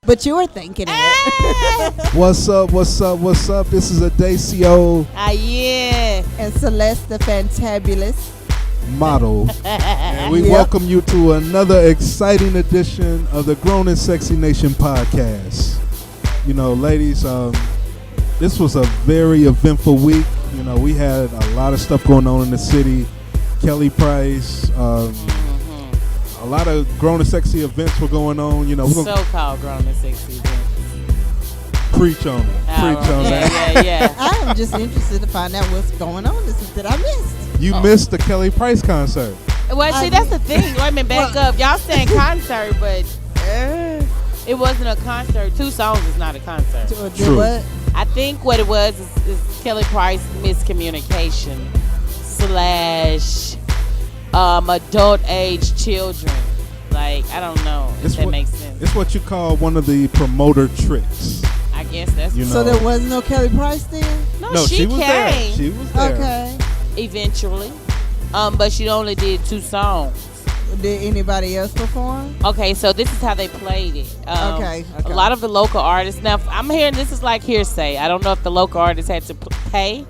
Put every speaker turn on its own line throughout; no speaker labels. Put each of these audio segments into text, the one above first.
But you were thinking it.
What's up? What's up? What's up? This is Adacio
Yeah.
And Celeste the Fantabulous.
Model. And we
Yep.
welcome you to another exciting edition of the Grown and Sexy Nation podcast. You know, ladies, this was a very eventful week. You know, we had a lot of stuff going on in the city. Kelly Price, a lot of grown and sexy events were going on. You know, we're gonna
So-called grown and sexy events.
preach on it. Preach on that.
Yeah.
I am just interested to find out what's going on this week that I missed.
You missed the Kelly Price concert.
Well, see, that's the thing. Wait a minute, back up. Y'all saying concert, but it wasn't a concert. 2 songs is not a concert.
True.
What?
I think what it was is Kelly Price miscommunication / adult age children. Like, I don't know if that makes sense.
It's what you call one of the promoter tricks.
I guess that's
You know.
So there was no Kelly Price then?
No, she
was
came
there. She was there.
Okay.
eventually. But she only did 2 songs.
Did anybody else perform?
Okay, so this is how they played it.
Okay.
A lot of the local artists. Now, I'm hearing this is like hearsay. I don't know if the local artists had to pay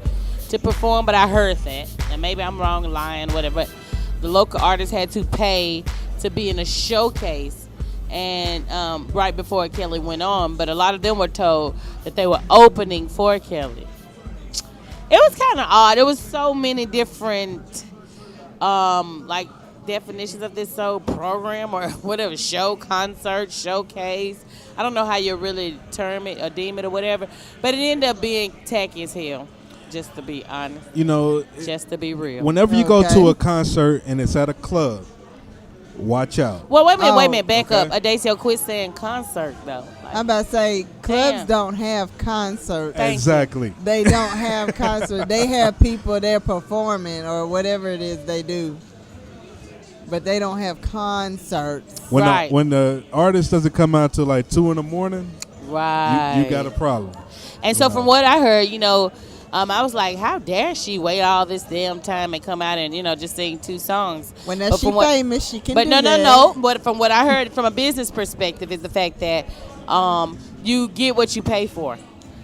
to perform, but I heard that. And maybe I'm wrong, lying, whatever. But the local artists had to pay to be in a showcase and right before Kelly went on. But a lot of them were told that they were opening for Kelly. It was kind of odd. There was so many different like definitions of this program or whatever, show, concert, showcase. I don't know how you really term it or deem it or whatever, but it ended up being tacky as hell, just to be honest,
You know,
just to be real.
whenever you go
Okay.
to a concert and it's at a club, watch out.
Well, wait a
Oh,
minute, back
okay.
up. Adacio, quit saying concert, though. Like,
I'm about to say, clubs
Damn.
don't have concerts.
Thank you.
Exactly.
They don't have concerts. They have people there performing or whatever it is they do. But they don't have concerts.
When
Right.
when the artist doesn't come out till like 2 a.m,
right.
you got a problem.
And so
You
from
know.
what I heard, I was like, how dare she wait all this damn time and come out and, just sing 2 songs.
When
But
she
from what-
famous, she can
But
do
no.
that.
But from what I heard from a business perspective is the fact that you get what you pay for.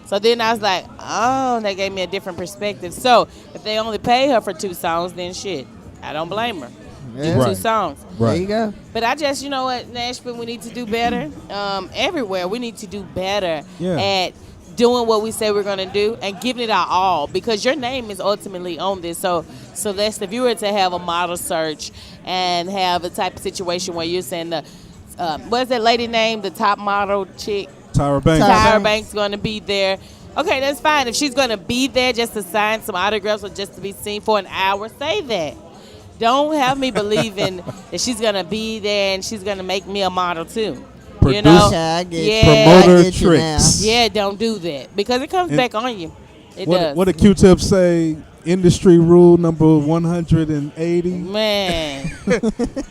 So then I was like, oh, that gave me a different perspective. So if they only pay her for 2 songs, then shit, I don't blame her. Do
Yeah.
2
Right.
songs.
There
Right.
you go.
But I just, you know what, Nashville, we need to do better. Everywhere, we need to do better
Yeah.
at doing what we say we're going to do and giving it our all, because your name is ultimately on this. So Celeste, if you were to have a model search and have a type of situation where you're saying what's that lady name, the top model chick?
Tyra Banks.
Tyra
Tyra Banks going to be there. Okay, that's fine. If she's going to be there just to sign some autographs or just to be seen for an hour, say that. Don't have me believing that she's going to be there and she's going to make me a model too. You know?
Produce-
Yeah, I get
Yeah.
you. I
Promoter
get you now.
tricks.
Yeah, don't do that because it comes
And
back on you. It
What
does.
what did Q-Tip say? Industry rule number 180.
Man,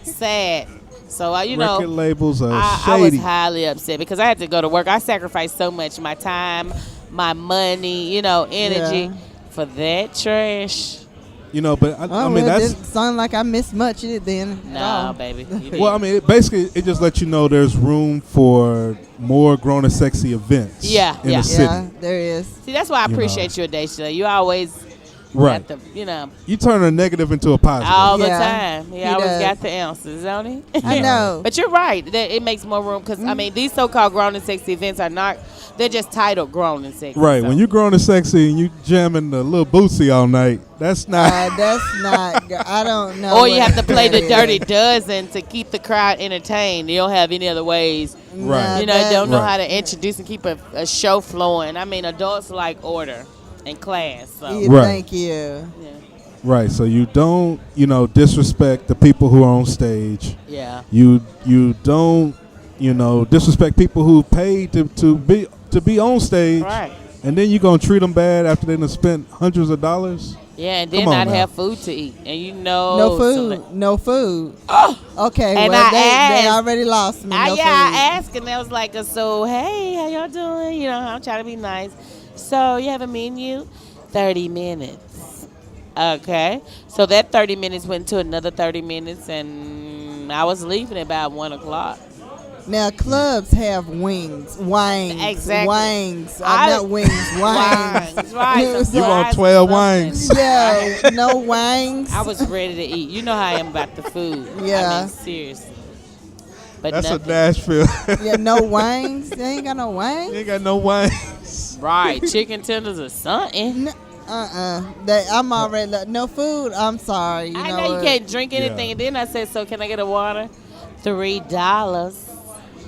sad. So
Record labels are
I was
shady.
highly upset because I had to go to work. I sacrificed so much, my time, my money, energy
Yeah.
for that trash.
But I
Oh,
mean
well, it
that's.
didn't sound like I missed much of it then. at
Nah,
all.
baby. You did.
Well, I mean, it just lets you know there's room for more grown and sexy events.
Yeah,
in
yeah.
the city.
Yeah, there is.
See, that's why I
You
appreciate you, Adacia. You always
Right.
got the,
You turn a negative into a positive.
all the
Yeah,
time. He
he
always
does.
got the answers, don't he?
I know.
But you're right. That it makes more room because, these so-called grown and sexy events are not, they're just titled grown and sexy.
Right.
so.
When you grown and sexy and you jamming the little bootsy all night, that's not.
That's not. I don't know.
Or you
what
have to play
that
the Dirty
is.
Dozen to keep the crowd entertained. You don't have any other ways.
Right.
Nah,
Don't know
Right.
how to introduce and keep a show flowing. I mean, adults like order and class. So,
Yeah,
Right.
Thank you.
yeah.
Right. So you don't, disrespect the people who are on stage.
Yeah.
You don't, disrespect people who paid to be on stage.
Right.
And then you're going to treat them bad after they done spent hundreds of dollars?
Yeah, and then
Come on
not
now.
have food to eat. And
No food. No food. Okay.
And
well,
I
they
asked-
already lost me. No food.
I asked, and they was like, so, hey, how y'all doing? I'm trying to be nice. So, you have a menu? 30 minutes. Okay. So, that 30 minutes went to another 30 minutes, and I was leaving at about 1 o'clock.
Now clubs have wings, wangs,
Exactly.
wangs,
I-
not wings, wangs.
Wangs, right.
You want 12 wangs?
Yeah, no wangs.
I was ready to eat. You know how I am about the food. I
Yeah.
mean, seriously. But
That's
nothing.
a Nashville.
Yeah, no wangs. They ain't got no wangs.
You ain't got no wangs.
Right. Chicken tenders or something.
I'm already no food. I'm sorry. You
I
know
know you
what?
can't drink anything.
Yeah.
And then I said, so can I get a water? $3.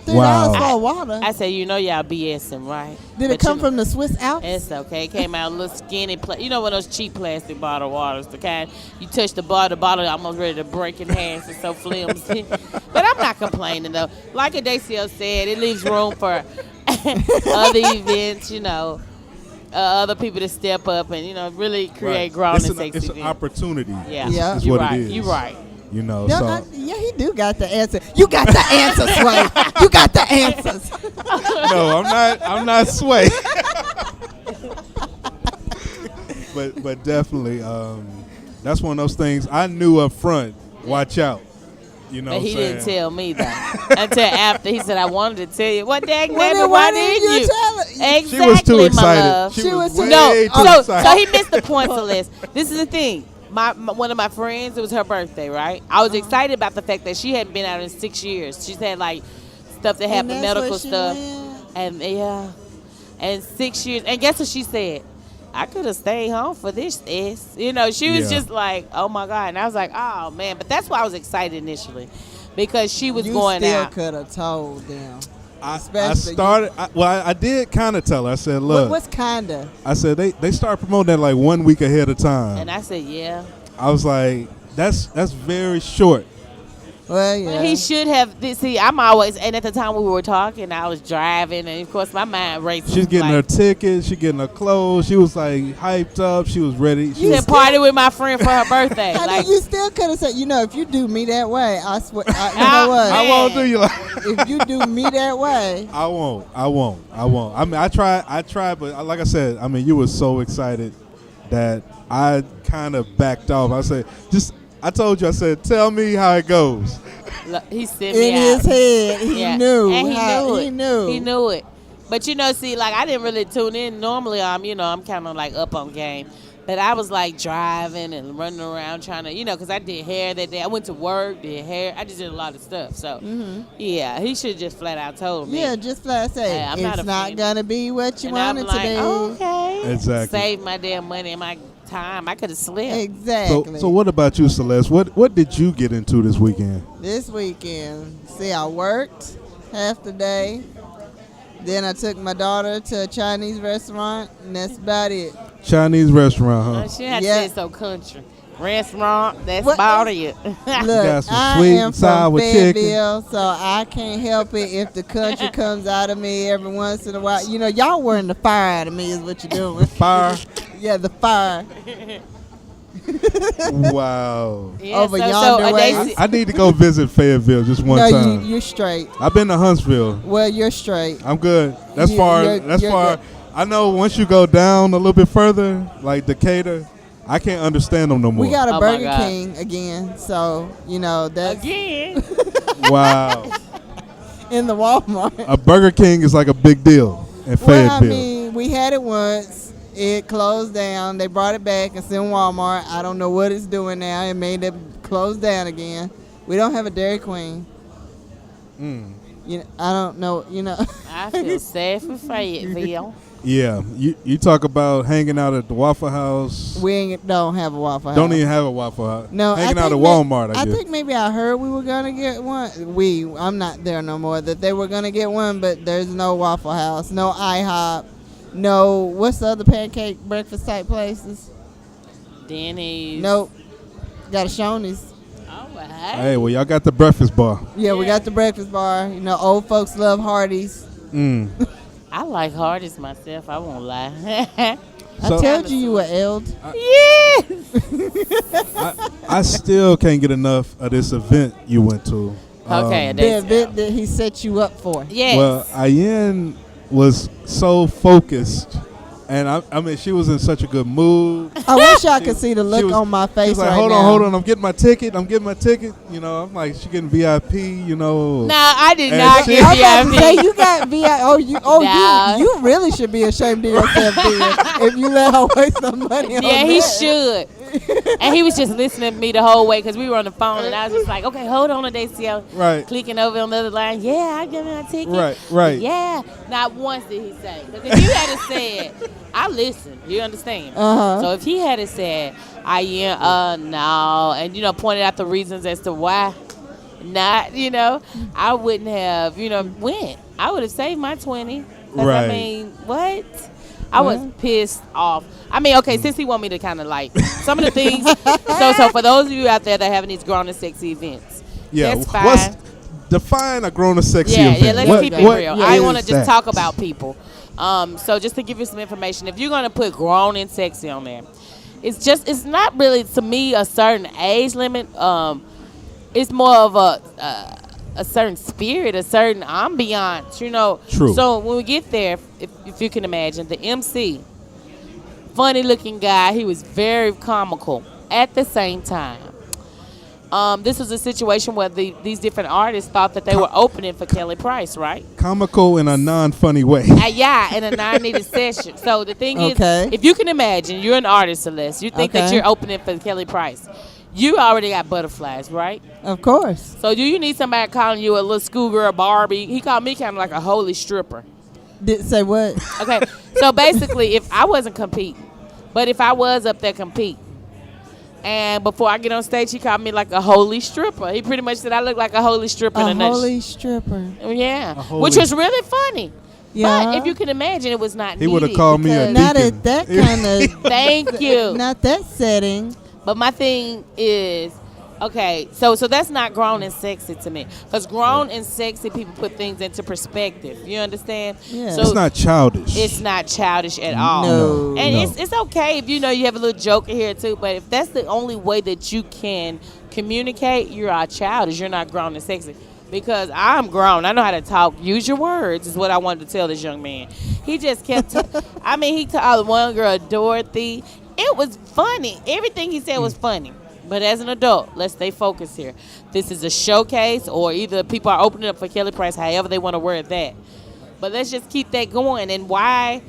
$3
Wow.
for a water.
I said, you know y'all BSing, right?
Did it
But
come
you-
from the Swiss Alps?
It's okay. It came out a little skinny. You know one of those cheap plastic bottle waters, the kind you touch the bottle almost ready to break in half. It's so flimsy. But I'm not complaining though. Like Adacio said, it leaves room for other events. You know, other people to step up and really create grown
It's
and
an,
sexy
it's an
events.
opportunity.
Yeah,
Yeah.
Is
you're
what
right.
it is.
You're right.
You know,
No,
so
yeah, he do got the answer. You got the answers, Sway. You got the answers.
no, I'm not Sway. but definitely, that's one of those things I knew up front. Watch out. You know
But he
what I'm
didn't
saying?
tell me that until after he said I wanted to tell you. What dang
Well,
man?
then
Why
why didn't
didn't
you
you?
tell her?
Exactly,
She was too
my
excited.
love.
She
She
was
was
way
too-
No,
too
so
excited.
he missed the point, Celeste. This is the thing. One of my friends, it was her birthday, right? I was excited about the fact that she hadn't been out in 6 years. She's had like stuff that
And
happened,
that's
medical
what she
stuff,
went.
and 6 years. And guess what she said? I could have stayed home for this. She was
Yeah.
just like, oh my god. And I was like, oh man. But that's why I was excited initially, because she was
You
going
still
out.
could have told them.
I
Especially-
started. I did kind of tell her. I said, look.
What's kinda?
I said they started promoting that like 1 week ahead of time.
And I said, yeah.
I was like, that's very short.
Well, yeah.
Well, he should have. See, I'm always, and at the time we were talking, I was driving, and of course my mind raced.
She's getting her
like,
tickets. She getting her clothes. She was like hyped up. She was ready. She
She
was,
said party with my friend for her birthday.
I
Like,
mean, you still could have said, if you do me that way, I swear, you
Ah,
know what?
I won't do you like.
If you do me that way,
I won't. I mean, I tried, but like I said, I mean, you were so excited that I kind of backed off. I said, I told you, I said, tell me how it goes.
look, he sent me
in
out.
his head, he
Yeah.
knew.
And he
how,
knew it.
He knew.
He knew it. But see, like I didn't really tune in. Normally, I'm kind of like up on game. But I was like driving and running around trying to, because I did hair that day. I went to work, did hair. I just did a lot of stuff. So, yeah, he should just flat out told me.
Yeah, just flat say,
Hey, I'm not
it's not
offended.
going to be what you
And I'm
want it
like,
to be.
okay.
Exactly.
Save my damn money and my time. I could have slept.
Exactly.
So what about you, Celeste? What did you get into this weekend?
This weekend, see, I worked half the day. Then I took my daughter to a Chinese restaurant, and that's about it.
Chinese restaurant,
She had to
Yeah.
say it so country. Restaurant, that's
What?
about it.
Look,
got some
I
sweet
am
and sour
from
chicken.
Fayetteville, so I can't help it if the country comes out of me every once in a while. Y'all wearing the fire out of me is what you're doing.
Fire.
Yeah, the fire.
Wow.
Yeah,
Over yonder way.
I need to go visit Fayetteville just one
No,
time.
you're straight.
I've been to Huntsville.
Well, you're straight.
I'm good. That's
You-
far.
you're-
That's
you're
far.
good.
I know once you go down a little bit further, like Decatur, I can't understand them no more.
We got a
Oh my
Burger
God.
King again, so that's
Again.
Wow.
in the Walmart.
A Burger King is like a big deal in
Well, I
Fayetteville.
mean, we had it once. It closed down. They brought it back. It's in Walmart. I don't know what it's doing now. It made it close down again. We don't have a Dairy Queen. I don't know.
I feel sad for Fayetteville.
Yeah, you talk about hanging out at the Waffle House.
don't have a Waffle House.
Don't even have a Waffle House.
No,
hanging
I
out at
think
Walmart. I
I
guess.
think maybe I heard we were gonna get one. I'm not there no more. That they were gonna get one, but there's no Waffle House, no IHOP, no. What's the other pancake breakfast type places?
Denny's.
Nope. Got a Shoney's.
All right.
Hey, well, y'all got the breakfast bar.
Yeah, we
Yeah.
got the breakfast bar. Old folks love Hardee's.
I like Hardee's myself. I won't lie.
So-
I told you were eld.
yeah.
I still can't get enough of this event you went to.
Okay,
The
That's-
event that he set you up for.
Yes.
Well, Ayen was so focused And I mean, she was in such a good mood.
I wish I could see the look
was-
on my
She
face
was like,
right
hold
now.
on, I'm getting my ticket. You know, I'm like, she getting VIP, you know.
No, I did
And
not
she-
get
I'm about to say
VIP.
you got VI.
Nah.
You really should be ashamed of yourself then, if you let her waste some money on
Yeah, he
that.
should. And he was just listening to me the whole way because we were on the phone, and I was just like, okay, hold on, Dacio.
Right.
Clicking over on the other line. Yeah, I give him a ticket.
Right.
Yeah. Not once did he say. Because if you had said, I listened. You understand?
Uh-huh.
So if he had said, no, and, you know, pointed out the reasons as to why not, you know, I wouldn't have, you know, went. I would have saved my 20. 'Cause,
Right.
I mean, what? I was pissed off. I mean, okay, since he want me to kind of like some of the things. So for those of you out there that having these grown and sexy events,
Yeah.
that's fine.
Define a grown and sexy
Yeah,
event?
yeah. Let's
What-
keep it
what
real.
is
I want to just
that?
talk about people. So just to give you some information, if you're gonna put grown and sexy on there, it's not really to me a certain age limit. It's more of a certain spirit, a certain ambiance, you know.
True.
So when we get there, if you can imagine, the MC, funny looking guy, he was very comical at the same time. This was a situation where these different artists thought that they were opening for Kelly Price, right?
Comical in a non-funny way.
Yeah, in a non-needed session. So the thing
Okay.
is, if you can imagine, you're an artist, Celeste. You think that
Okay.
you're opening for Kelly Price. You already got butterflies, right?
Of course.
So do you need somebody calling you a little schoolgirl Barbie? He called me kind of like a holy stripper.
Did say what?
Okay, so basically, if I wasn't competing, but if I was up there competing, and before I get on stage, he called me like a holy stripper. He pretty much said I look like a holy stripper.
A
in a nutshell.
holy stripper.
Yeah,
A holy-
which was really funny.
Yeah.
But if you can imagine, it was not
He would have
needed
called me a
because-
Not
deacon.
at that kind of.
Thank you.
Not that setting.
But my thing is, okay, so that's not grown and sexy to me. Because grown and sexy people put things into perspective. You understand?
Yeah.
So
It's not childish.
it's not childish at all.
No.
And
No.
it's okay if you know you have a little joke in here too, but if that's the only way that you can communicate, you're not childish. You're not grown and sexy. Because I'm grown. I know how to talk. Use your words is what I wanted to tell this young man. He just kept he called one girl Dorothy. It was funny. Everything he said was funny. But as an adult, let's stay focused here. This is a showcase, or either people are opening up for Kelly Price, however they want to word that. But let's just keep that going. And why?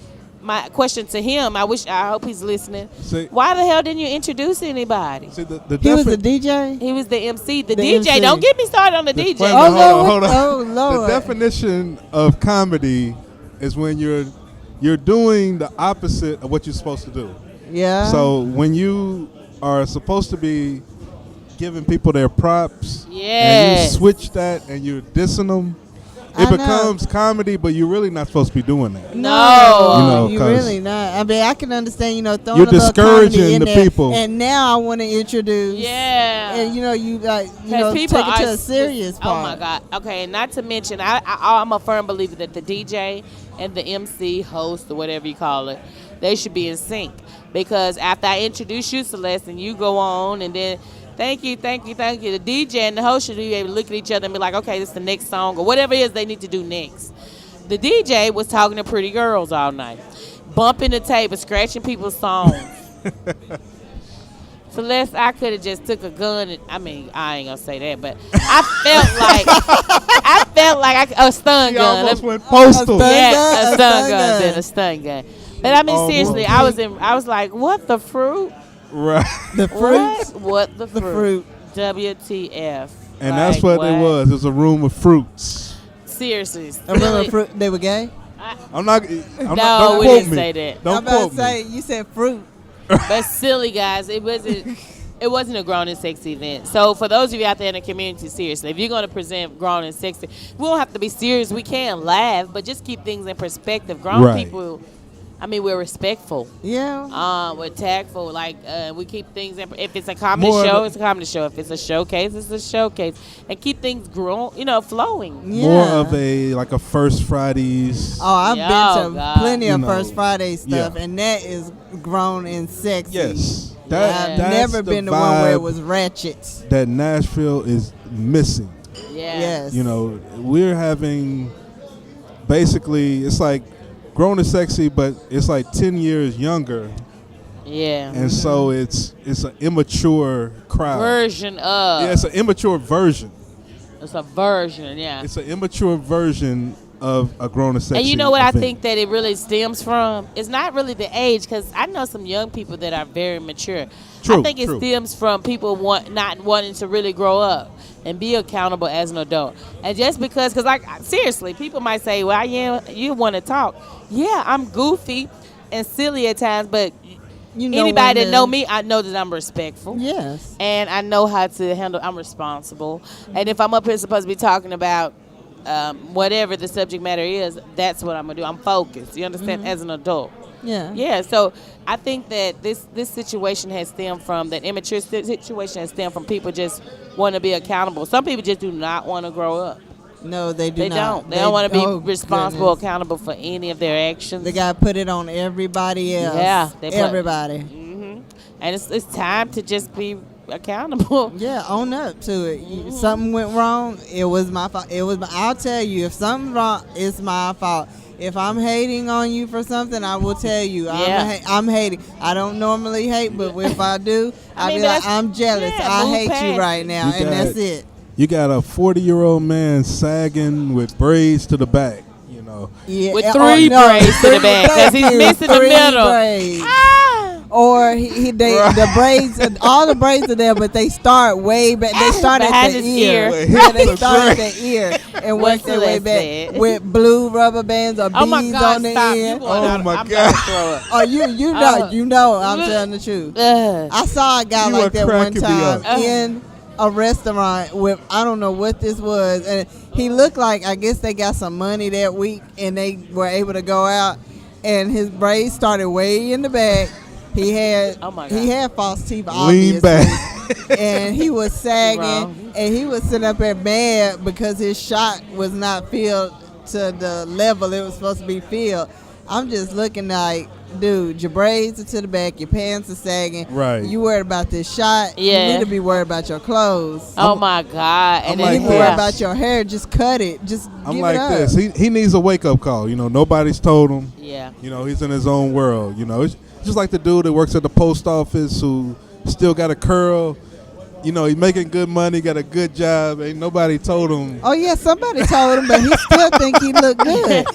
My question to him, I hope he's listening.
See-
Why the hell didn't you introduce anybody?
See, the
He was the
defi-
DJ.
He was the MC. The
The
DJ.
MC.
Don't get me started on the
Wait a
DJ.
minute,
Oh,
hold
Lord.
on.
Oh, Lord.
The definition of comedy is when you're doing the opposite of what you're supposed to do.
Yeah.
So when you are supposed to be giving people their props, and you
Yes.
switch that and you're dissing them,
I
it
know.
becomes comedy, but you're really not supposed to be doing that.
No.
You know,
you
'cause
really not. I mean, I can understand, throwing
You're
a little comedy
discouraging
in
the
there,
people.
And now I want to introduce.
Yeah.
And you
Because
take it to a serious
Oh
part.
my God. Okay, and not to mention, I'm a firm believer that the DJ and the MC, host, or whatever you call it, they should be in sync. Because after I introduce you, Celeste, and you go on, and then thank you, the DJ and the host should be able to look at each other and be like, okay, this is the next song, or whatever it is they need to do next. The DJ was talking to pretty girls all night, bumping the table, scratching people's songs. Celeste, I could have just took a gun. I ain't gonna say that, but I felt like a stun
He
gun.
almost went postal.
stun-
Yeah,
gun,
a
a
stun
stun
gun,
gun.
then a stun gun. But I mean,
Oh,
seriously,
well.
I was like, what the fruit?
Right.
The fruit.
What the
The
fruit?
fruit.
WTF?
And that's what it was. It was a room of fruits.
Seriously,
A real
silly.
fruit. They were gay.
I'm not.
No,
don't
we
quote
didn't
me.
say that.
I'm
Don't
about
quote
to say
me.
you said fruit.
But silly, guys, it wasn't a grown and sexy event. So for those of you out there in the community, seriously, if you're going to present grown and sexy, we don't have to be serious. We can laugh, but just keep things in perspective. Grown
Right.
people, we're respectful.
Yeah.
We're tactful. Like we keep things in. If it's a comedy
More of
show,
a-
it's a comedy show. If it's a showcase, it's a showcase, and keep things flowing.
Yeah.
More of a First Fridays.
Oh, I've
Yo,
been to
God.
plenty of
You know,
First Friday stuff,
yeah.
and that is grown and sexy.
Yes.
Yeah.
I've
That's
never
the
been to one where it
vibe
was ratchet.
that Nashville is missing.
Yeah.
Yes.
You know, we're having basically, it's like Grown and Sexy, but it's like 10 years younger,
Yeah.
and so it's an immature crowd.
Version of.
Yeah, it's an immature version.
It's a version, yeah.
It's an immature version of a Grown and Sexy.
And you know what I
event.
think that it really stems from? It's not really the age, because I know some young people that are very mature.
True,
I think it
true.
stems from people not wanting to really grow up and be accountable as an adult. And just because, like, seriously, people might say, well, yeah, you want to talk. Yeah, I'm goofy and silly at times, but
You know
anybody
when
that know
to-
me, I know that I'm respectful.
Yes.
And I know how to handle. I'm responsible. And if I'm up here supposed to be talking about whatever the subject matter is, that's what I'm gonna do. I'm focused. You understand? As an adult.
Yeah.
Yeah. So I think that this situation has stemmed from that immature situation has stemmed from people just want to be accountable. Some people just do not want to grow up.
No, they do
They
not.
don't. They don't want to be
oh,
responsible,
goodness.
accountable for any of their actions.
They got to put it on everybody else.
Yeah, they put-
everybody.
And it's time to just be accountable.
Yeah, own up to it. Something went wrong. It was my fault. I'll tell you, if something's wrong, it's my fault. If I'm hating on you for something, I will tell you.
Yeah.
I'm hating. I don't normally hate, but if I do,
I
I'll
mean,
be like,
that's-
I'm jealous.
yeah,
I
move
hate
past
you
it.
right now,
You
and
got
that's
it.
it.
You got a 40-year-old man sagging with braids to the back. You know.
Yeah.
With
oh,
three
no,
braids to the back, 'cause he's
thank you.
missing the
Three
middle.
braids.
Ah!
Or the braids, all the braids are there, but they start way back. They start
Behind
at the
his
ear.
ear.
Wait,
Yeah, they
that's
start at
right.
the ear and work
What's
their way
Celeste
back
said?
with blue rubber bands or
Oh my
beads
God!
on the
Stop! You
end.
going
Oh
out,
my
I'm
God.
about to throw up.
Oh, you know, I'm
Look.
telling the truth.
Ugh.
I saw a guy
You
like
are
that one
cracking me
time
up.
in a restaurant with, I don't know what this was, and he looked like, I guess they got some money that week and they were able to go out, and his braids started way in the back. He had
Oh my God.
he had false teeth, obviously.
Lean back.
And he was sagging,
Wrong.
and he was sitting up there mad because his shot was not filled to the level it was supposed to be filled. I'm just looking like, dude, your braids are to the back, your pants are sagging.
Right.
You worried about this shot.
Yeah.
You need to be worried about your clothes.
Oh my God!
I'm
And
You
like
need
then
to be worried
this.
about your hair. Just cut it. Just
I'm
give
like
it up.
this. He needs a wake-up call. You know, nobody's told him.
yeah.
You know, he's in his own world. You know, it's just like the dude that works at the post office who still got a curl. You know, he's making good money, got a good job. Ain't nobody told him.
Oh yeah, somebody told him, but he still think he look good.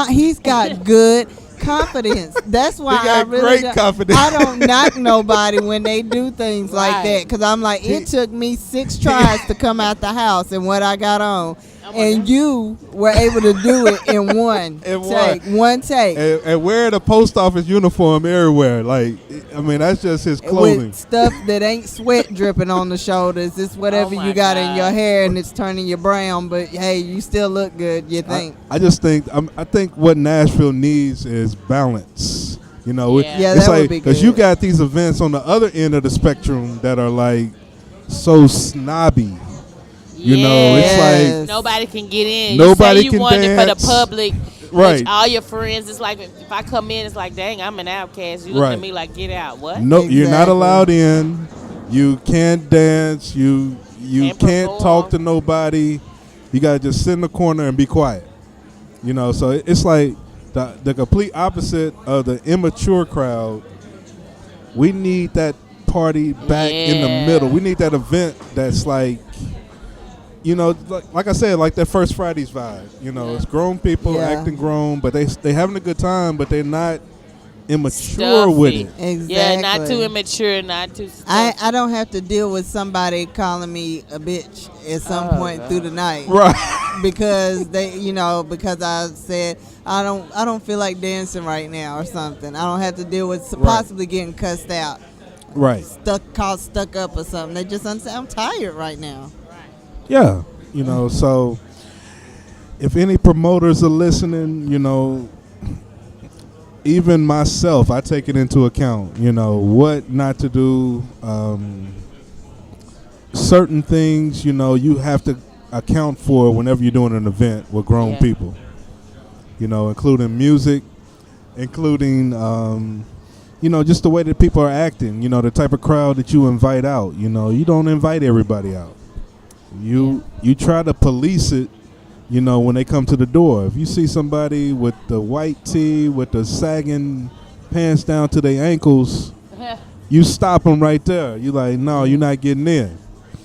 He's got good confidence. That's why
He got
I really
great
don't,
confidence.
I don't knock nobody when they do things like
Right.
that, because I'm like, it took me 6 tries to come out the house and what I got on,
Oh my
and
God.
you were able to do it in one
In
take. One take.
And wearing a post office uniform everywhere. Like, I mean, that's just his clothing.
With stuff that ain't sweat dripping on the shoulders. It's whatever
Oh my
you got in
God.
your hair and it's turning you brown, but hey, you still look good, you think.
I just think I think what Nashville needs is balance. You know,
Yeah.
Yeah,
it's
that would
like
be
because you
good.
got these events on the other end of the spectrum that are like so snobby. You know, it's
Yes.
like
Nobody can get in.
Nobody
you say you
can
want it for
dance.
the public.
Right.
Which all your friends, it's like if I come in, it's like, dang, I'm an outcast. You look
Right.
at me like, get out. What?
no, you're not
Exactly.
allowed in. You can't dance. You
Can't
can't
perform.
talk to nobody. You gotta just sit in the corner and be quiet. You know, so it's like the complete opposite of the immature crowd. We need that party back in the
Yeah.
middle. We need that event that's like, you know, like I said, like that First Fridays vibe. You know,
Yeah.
it's grown people
Yeah.
acting grown, but they having a good time, but they're not immature with
Stuffy.
it.
Exactly.
Yeah, not too immature, not too.
I don't have to deal with somebody calling me a bitch at some
Oh,
point
God.
through the night.
Right.
Because because I said I don't feel like dancing right now or something. I don't have to deal with possibly getting cussed out,
Right.
called stuck up or something. They just understand I'm tired right now.
Yeah. You know, so if any promoters are listening, you know, even myself, I take it into account, you know, what not to do. Certain things, you know, you have to account for whenever you're doing an event with grown
Yeah.
people, you know, including music, including, you know, just the way that people are acting, you know, the type of crowd that you invite out. You know, you don't invite everybody out. You try to police it You know, when they come to the door, if you see somebody with the white tee with the sagging pants down to their ankles, you stop them right there. You like, no, you're not getting in.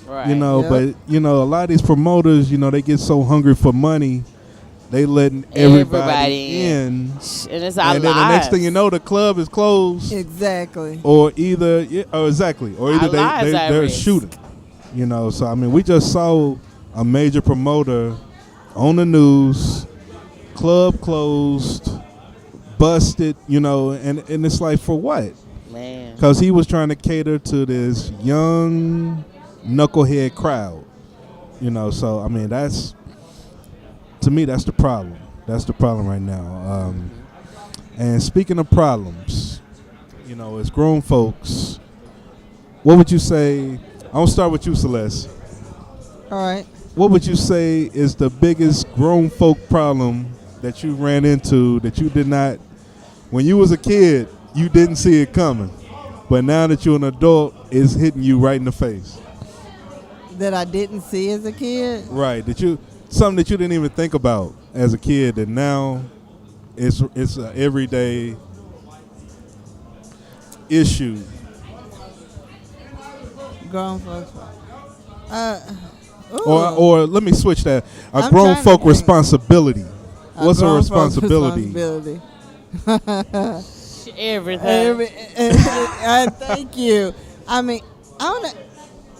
Right.
You know,
Yep.
but you know, a lot of these promoters, you know, they get so hungry for money, they letting everybody in,
and it's our
and then the next
lives.
thing you know, the club is closed,
Exactly.
or either, exactly, or either
Our lives are at
they're
risk.
shooting. You know, so I mean, we just saw a major promoter on the news, club closed, busted. You know, and it's like, for what?
Man.
Because he was trying to cater to this young knucklehead crowd. You know, so I mean, to me, that's the problem. That's the problem right now. And speaking of problems, you know, as grown folks, what would you say? I'm gonna start with you, Celeste.
All right.
What would you say is the biggest grown folk problem that you ran into that you did not, when you was a kid, you didn't see it coming, but now that you're an adult, it's hitting you right in the face?
That I didn't see as a kid.
Right, something that you didn't even think about as a kid, that now it's an everyday issue.
Grown folks. Ooh.
Or let me switch that. A
I'm
grown
trying to
folk
think.
responsibility. What's a
grown folks'
responsibility?
Everything.
Thank you. I mean, I don't know.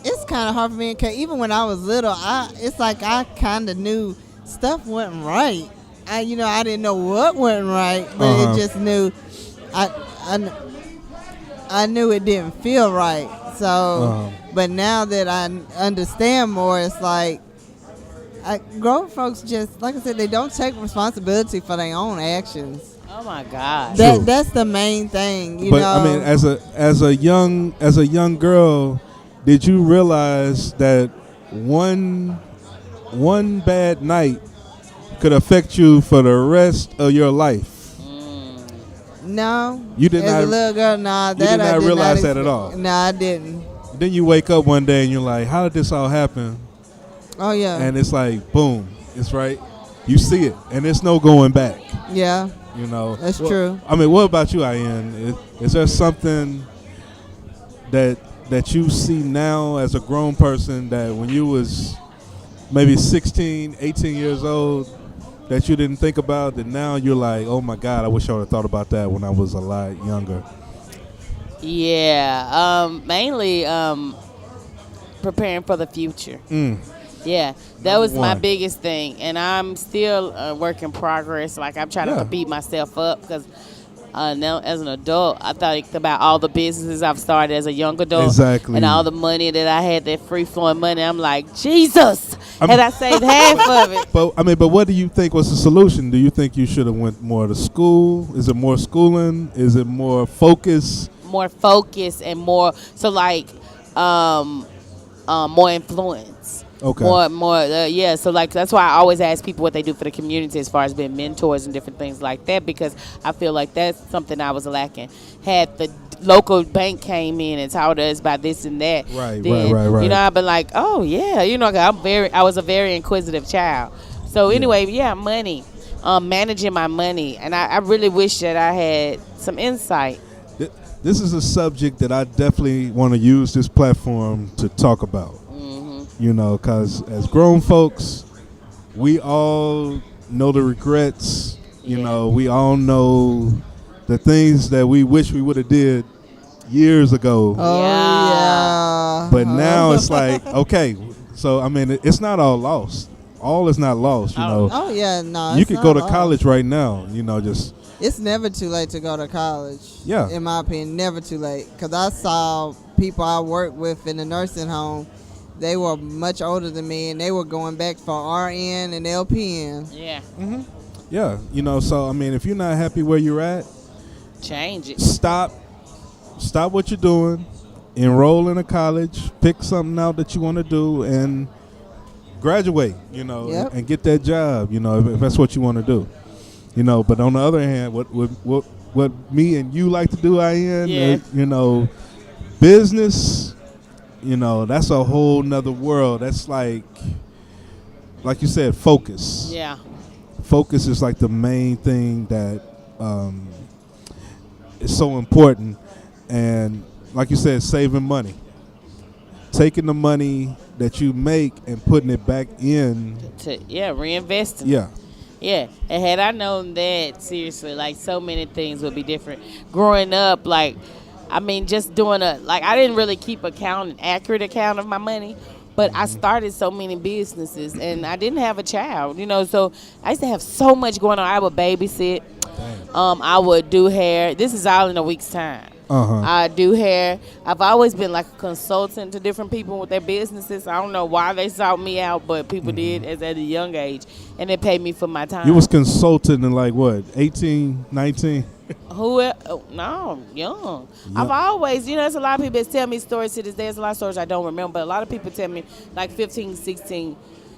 It's kind of hard for me because even when I was little, it's like I kind of knew stuff wasn't right. I didn't know what wasn't right, but it just knew. I knew it didn't feel right. So, but now that I understand more, it's like grown folks just, like I said, they don't take responsibility for their own actions.
Oh my God.
That's the main thing, you know.
But I mean, as a young girl, did you realize that one bad night could affect you for the rest of your life?
No,
You did
as
not-
a little girl, nah,
you
that
did
I
not
did
realize that
expect.
at all?
No, I didn't.
Then you wake up one day and you're like, how did this all happen?
Oh yeah,
And it's like, boom, it's right. You see it, and there's no going back.
yeah,
You know,
that's true.
I mean, what about you, Ian? Is there something that you see now as a grown person that when you was maybe 16, 18 years old that you didn't think about, that now you're like, oh my God, I wish I would have thought about that when I was a lot younger?
Yeah. Mainly preparing for the future. Yeah, that was my
one.
biggest thing, and I'm still a work in progress. Like, I'm trying to beat myself up because now as an adult, I thought about all the businesses I've started as a young adult,
Exactly.
and all the money that I had, that free flowing money. I'm like, Jesus, had I saved half of it?
But what do you think was the solution? Do you think you should have went more to school? Is it more schooling? Is it more focus?
More focus and more more influence.
Okay.
Yeah. So like that's why I always ask people what they do for the community as far as being mentors and different things like that, because I feel like that's something I was lacking. Had the local bank came in and taught us about this and that,
Right.
You know, I've been like, oh yeah, you know, I was a very inquisitive child. So anyway, money, managing my money, and I really wish that I had some insight.
This is a subject that I definitely want to use this platform to talk about. You know, because as grown folks, we all know the regrets. You know, we all know the things that we wish we would have did years ago.
Oh yeah.
But now it's like, okay, so I mean, it's not all lost. All is not lost, you know.
Oh yeah, no.
You
it's
could
not
go to
lost.
college right now, you know, just
It's never too late to go to college.
Yeah.
In my opinion, never too late. Because I saw people I worked with in the nursing home. They were much older than me, and they were going back for RN and LPN.
Yeah.
yeah, you know. So I mean, if you're not happy where you're at,
Change it.
stop what you're doing, enroll in a college, pick something out that you want to do, and graduate, you know,
Yep.
and get that job, you know, if that's what you want to do, you know. But on the other hand, what me and you like to do, Ian,
Yeah.
you know, business, you know, that's a whole nother world. That's like like you said, focus.
Yeah.
Focus is like the main thing that is so important. And like you said, saving money. Taking the money that you make and putting it back in.
Reinvesting.
Yeah.
Yeah, and had I known that, seriously, like so many things would be different. Growing up, like, I mean, just doing I didn't really keep an accurate account of my money, but I started so many businesses, and I didn't have a child, so I used to have so much going on. I would babysit, I would do hair. This is all in a week's time. I do hair. I've always been like a consultant to different people with their businesses. I don't know why they sought me out, but people did at a young age, and they paid me for my time.
You was consulting in like what, 18, 19?
No, young. I've always, there's a lot of people that tell me stories to this day. There's a lot of stories I don't remember, but a lot of people tell me like 15, 16,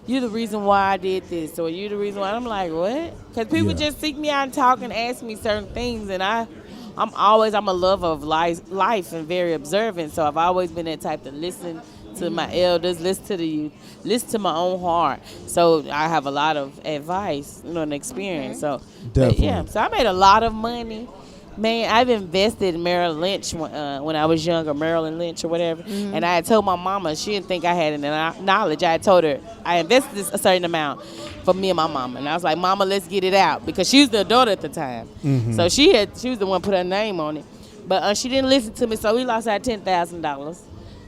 you're the reason why I did this, or you're the reason why. I'm like, what? Because people just seek me out and talk and ask me certain things, and I'm a lover of life and very observant, so I've always been that type to listen to my elders, listen to the youth, listen to my own heart. So I have a lot of advice, and experience. So
definitely.
So I made a lot of money. Man, I've invested in Merrill Lynch when I was younger, Maryland Lynch or whatever. And I had told my mama, she didn't think I had any knowledge. I had told her I invested a certain amount for me and my mama. And I was like, Mama, let's get it out. Because she was the daughter at the time. So she was the one put her name on it. But she didn't listen to me, so we lost our $10,000.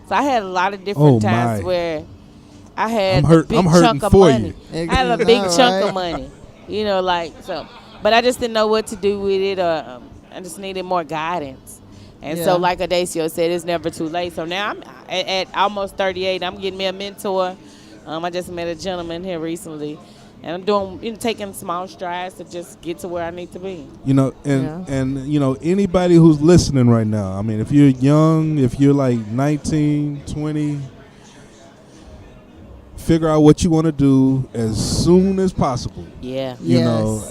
So I had a lot of different times where I had a big chunk of money. I had a big chunk of money. But I just didn't know what to do with it, or I just needed more guidance. And so like Adacio said, it's never too late. So now I'm at almost 38. I'm getting me a mentor. I just met a gentleman here recently. And I'm doing, taking small strides to just get to where I need to be.
And anybody who's listening right now, I mean, if you're young, if you're like 19, 20, figure out what you want to do as soon as possible.
Yeah.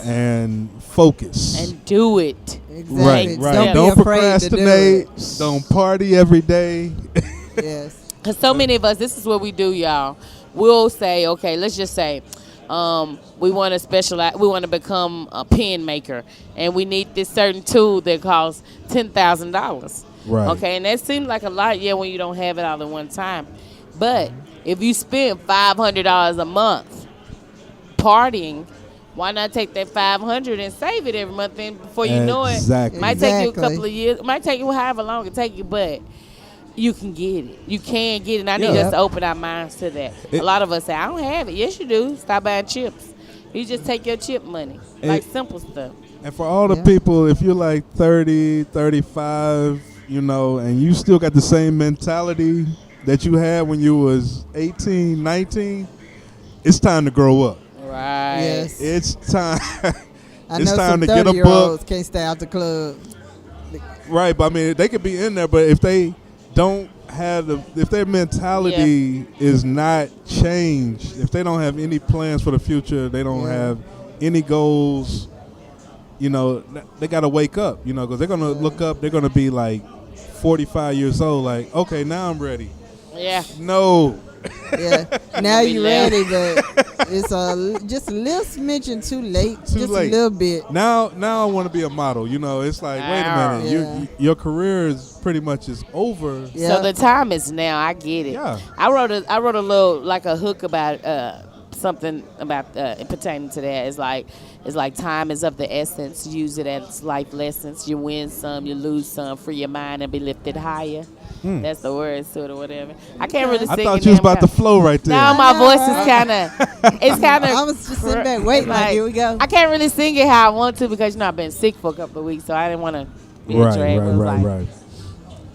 And focus.
And do it.
Exactly.
Right. Don't procrastinate. Don't party every day.
Yes.
Because so many of us, this is what we do, y'all. We'll say, okay, let's just say, we want to specialize. We want to become a pen maker, and we need this certain tool that costs $10,000.
Right.
Okay, and that seems like a lot, when you don't have it all at one time. But if you spend $500 a month partying, why not take that $500 and save it every month? And before you know it, it might take you a couple of years. It might take you however long it take you, but you can get it. You can get it. And I need us to open our minds to that. A lot of us say, I don't have it. Yes, you do. Stop buying chips. You just take your chip money. Like simple stuff.
And for all the people, if you're like 30, 35, and you still got the same mentality that you had when you was 18, 19, it's time to grow up.
Right.
Yes.
It's time.
It's
time to
get
a book.
Can't stay out the club.
Right, but I mean, they could be in there, but if they don't have if their mentality is not changed, if they don't have any plans for the future, they don't have any goals, they got to wake up, because they're going to look up, they're going to be like 45 years old, like, okay, now I'm ready.
Yeah.
No.
Yeah. Now you're ready, but it's just a little smidgen too late. A little bit.
Now I want to be a model. It's like, wait a minute, your career is pretty much over.
Yeah. So the time is now. I get it.
Yeah.
I wrote a little like a hook about something about pertaining to that. It's like time is of the essence. Use it as life lessons. You win some, you lose some. Free your mind and be lifted higher. That's the word, sort of whatever. I can't really sing.
I thought you was about to flow right there.
Now my voice is kind of,
I was just sitting back waiting, like, here we go.
I can't really sing it how I want to because I've been sick for a couple of weeks, so I didn't want to be a drag.
Right.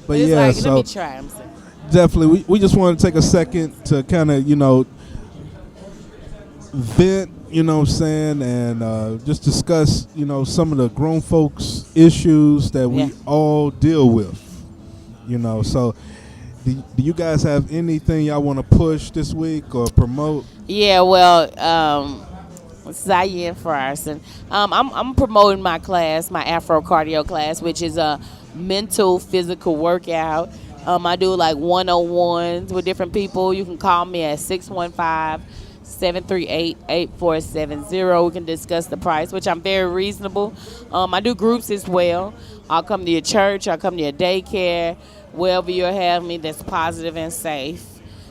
But
it's
yeah,
let me try. I'm saying.
Definitely, we just want to take a second to kind of vent, and just discuss, some of the grown folks issues that we all deal with. So do you guys have anything y'all want to push this week or promote?
Yeah, well, Zayn Frierson. I'm promoting my class, my Afro Cardio class, which is a mental physical workout. I do like 101s with different people. You can call me at 615 738-8470. We can discuss the price, which I'm very reasonable. I do groups as well. I'll come to your church. I'll come to your daycare. Wherever you'll have me that's positive and safe.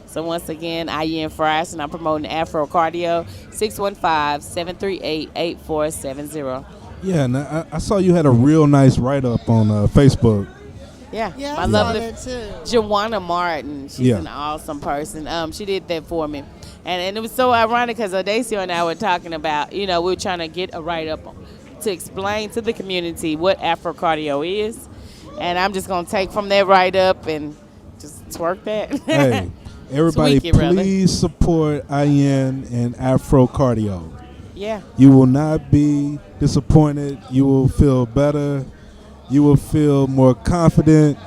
So once again, Ian Fries, and I'm promoting Afro Cardio, 615-738-8470.
Yeah, and I saw you had a real nice write-up on Facebook.
Yeah,
Yeah,
my
I saw
lovely
that too.
Joanna Martin. She's
Yeah.
an awesome person. She did that for me. And it was so ironic because Odacio and I were talking about, we were trying to get a write-up to explain to the community what Afro Cardio is. And I'm just going to take from that write-up and just twerk that.
Hey, everybody,
Tweak it, brother.
please support Ian and Afro Cardio.
Yeah.
You will not be disappointed. You will feel better. You will feel more confident.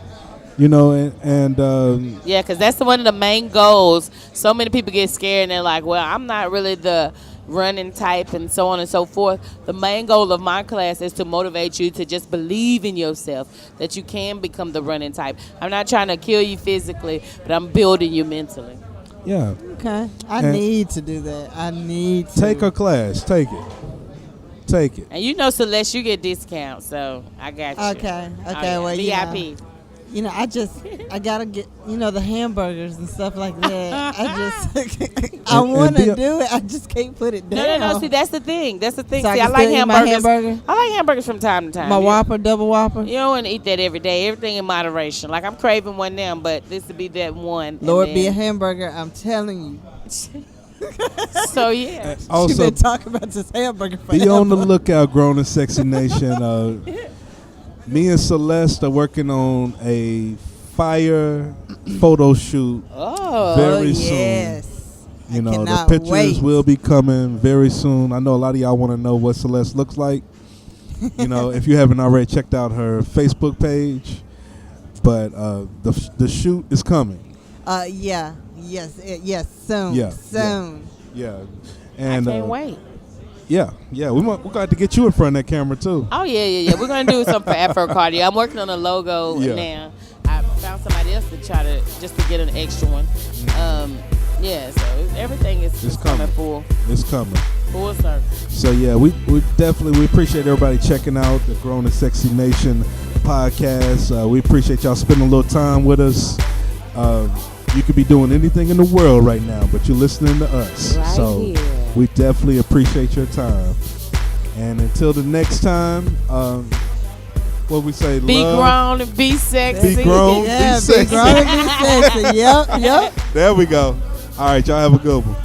Yeah, because that's one of the main goals. So many people get scared and they're like, well, I'm not really the running type and so on and so forth. The main goal of my class is to motivate you to just believe in yourself, that you can become the running type. I'm not trying to kill you physically, but I'm building you mentally.
Yeah.
Okay. I
And-
need to do that. I need to.
Take a class. Take it. Take it.
And Celeste, you get discounts, so I got you.
Okay.
Oh,
Okay.
yeah.
Well,
VIP.
I gotta get, the hamburgers and stuff like that. I want
be
to
a-
do it. I just can't put it down.
No. See, that's the thing.
So
See,
I
I
can
like
still eat my
hamburgers.
hamburger?
I like hamburgers from time to time.
My Whopper, double Whopper.
You don't want to eat that every day. Everything in moderation. Like I'm craving one now, but this would be that one. and
Lord, be a
then-
hamburger. I'm telling you.
So yeah.
She
Also,
been talking about this hamburger forever.
be on the lookout, Grown and Sexy Nation. Me and Celeste are working on a fire photo shoot
Oh.
very soon.
yes. I
The
cannot
pictures
wait.
will be coming very soon. I know a lot of y'all want to know what Celeste looks like. If you haven't already checked out her Facebook page, but the shoot is coming.
Yeah. Yes. Soon.
Yeah,
Soon.
Yeah,
I
and
can't wait.
Yeah, we got to get you in front of that camera too.
Oh yeah. We're gonna do something for Afro Cardio. I'm working on a logo
Yeah.
now. I found somebody else to try to just to get an extra one. Yeah. So everything is
It's
just coming
coming. It's coming.
full circle.
So yeah, we definitely appreciate everybody checking out the Grown and Sexy Nation podcast. We appreciate y'all spending a little time with us. You could be doing anything in the world right now, but you're listening to us.
Right
so
here.
we definitely appreciate your time. And until the next time, what we say?
Be
love.
grown and be sexy.
Be grown.
Yeah,
Be
be
sexy.
grown and be sexy. Yep.
There we go. All right, y'all have a good one.